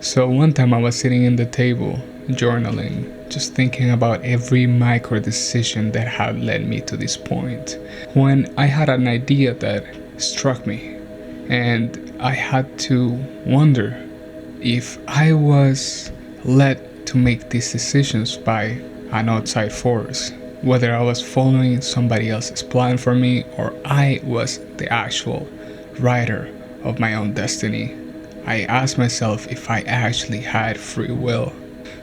So one time I was sitting in the table, journaling, just thinking about every micro decision that had led me to this point, when I had an idea that struck me, and I had to wonder if I was led to make these decisions by an outside force, whether I was following somebody else's plan for me or I was the actual writer of my own destiny. I asked myself if I actually had free will.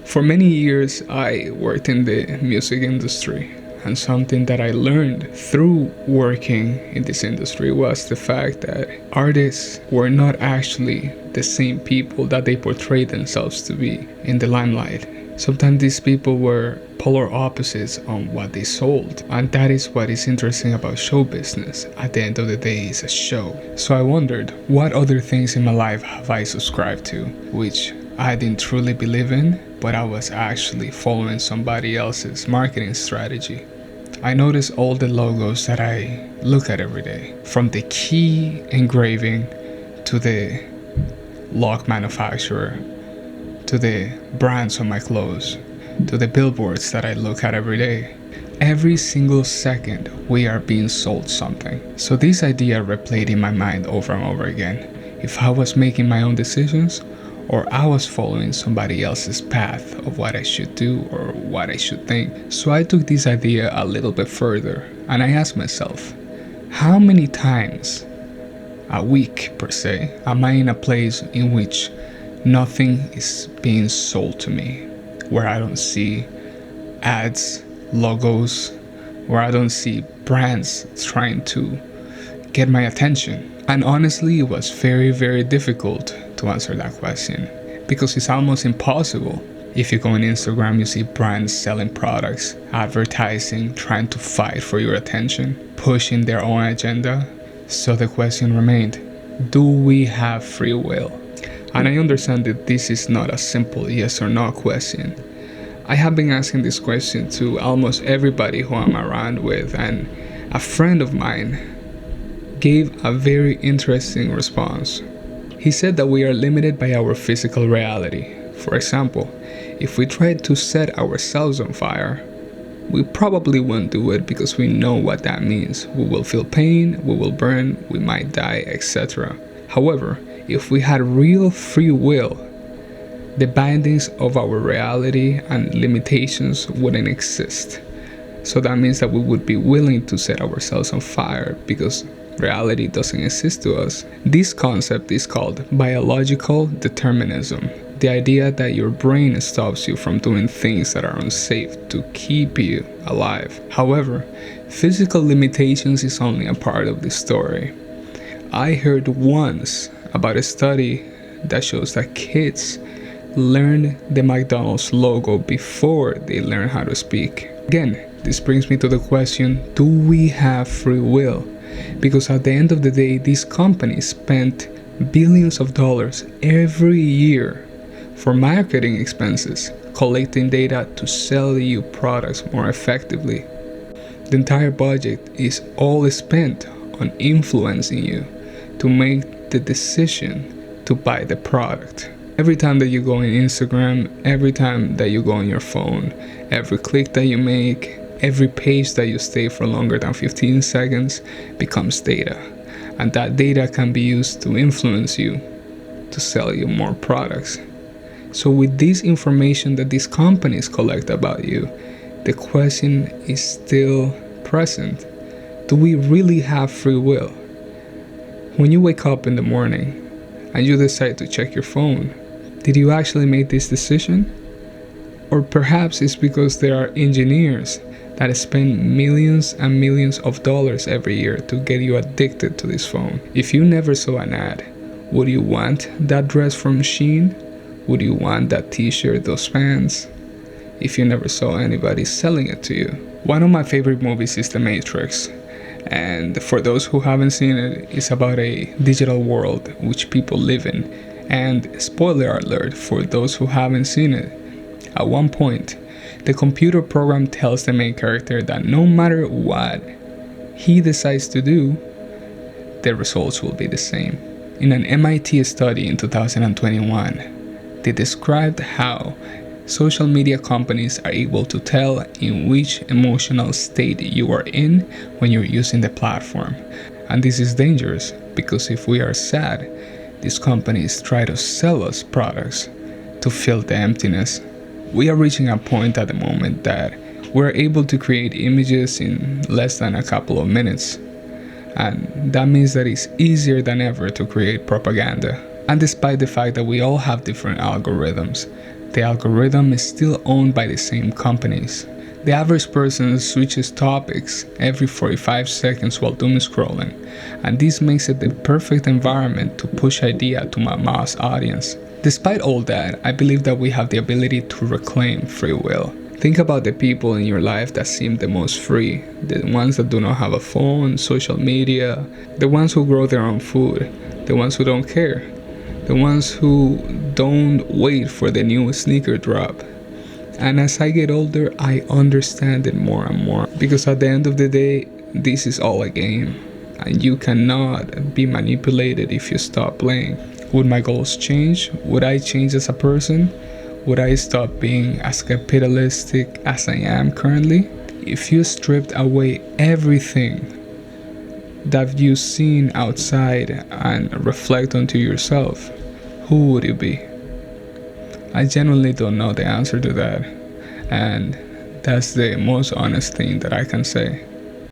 For many years, I worked in the music industry, and something that I learned through working in this industry was the fact that artists were not actually the same people that they portrayed themselves to be in the limelight. Sometimes these people were polar opposites on what they sold, and that is what is interesting about show business. At the end of the day, it's a show. So I wondered, what other things in my life have I subscribed to, which I didn't truly believe in, but I was actually following somebody else's marketing strategy. I notice all the logos that I look at every day, from the key engraving to the lock manufacturer, to the brands on my clothes, to the billboards that I look at every day. Every single second, we are being sold something. So this idea replayed in my mind over and over again. If I was making my own decisions, or I was following somebody else's path of what I should do or what I should think. So I took this idea a little bit further, and I asked myself, how many times a week per se am I in a place in which nothing is being sold to me, where I don't see ads, logos, where I don't see brands trying to get my attention? And honestly, it was very, very difficult to answer that question, because it's almost impossible. If you go on Instagram, you see brands selling products, advertising, trying to fight for your attention, pushing their own agenda. So the question remained, do we have free will? And I understand that this is not a simple yes or no question. I have been asking this question to almost everybody who I'm around with, and a friend of mine gave a very interesting response. He said that we are limited by our physical reality. For example, if we tried to set ourselves on fire, we probably won't do it because we know what that means. We will feel pain, we will burn, we might die, etc. However, if we had real free will, the bindings of our reality and limitations wouldn't exist. So that means that we would be willing to set ourselves on fire because reality doesn't exist to us. This concept is called biological determinism. The idea that your brain stops you from doing things that are unsafe to keep you alive. However, physical limitations is only a part of the story. I heard once about a study that shows that kids learn the McDonald's logo before they learn how to speak. Again, this brings me to the question, do we have free will? Because at the end of the day, these companies spent billions of dollars every year for marketing expenses, collecting data to sell you products more effectively. The entire budget is all spent on influencing you to make the decision to buy the product. Every time that you go on Instagram, every time that you go on your phone, every click that you make, every page that you stay for longer than 15 seconds becomes data. And that data can be used to influence you to sell you more products. So with this information that these companies collect about you, the question is still present. Do we really have free will? When you wake up in the morning and you decide to check your phone, did you actually make this decision? Or perhaps it's because there are engineers that spend millions and millions of dollars every year to get you addicted to this phone. If you never saw an ad, would you want that dress from Shein? Would you want that t-shirt, those pants? If you never saw anybody selling it to you. One of my favorite movies is The Matrix. And for those who haven't seen it, it's about a digital world which people live in. And spoiler alert for those who haven't seen it, at one point, the computer program tells the main character that no matter what he decides to do, the results will be the same. In an MIT study in 2021, They described how social media companies are able to tell in which emotional state you are in when you're using the platform. And this is dangerous because if we are sad, these companies try to sell us products to fill the emptiness. We are reaching a point at the moment that we're able to create images in less than a couple of minutes. And that means that it's easier than ever to create propaganda. And despite the fact that we all have different algorithms, the algorithm is still owned by the same companies. The average person switches topics every 45 seconds while doom scrolling, and this makes it the perfect environment to push idea to my mass audience. Despite all that, I believe that we have the ability to reclaim free will. Think about the people in your life that seem the most free, the ones that do not have a phone, social media, the ones who grow their own food, the ones who don't care, the ones who don't wait for the new sneaker drop. And as I get older, I understand it more and more, because at the end of the day, this is all a game, and you cannot be manipulated if you stop playing. Would my goals change? Would I change as a person? Would I stop being as capitalistic as I am currently? If you stripped away everything that you've seen outside and reflect onto yourself, who would you be? I genuinely don't know the answer to that, and that's the most honest thing that I can say.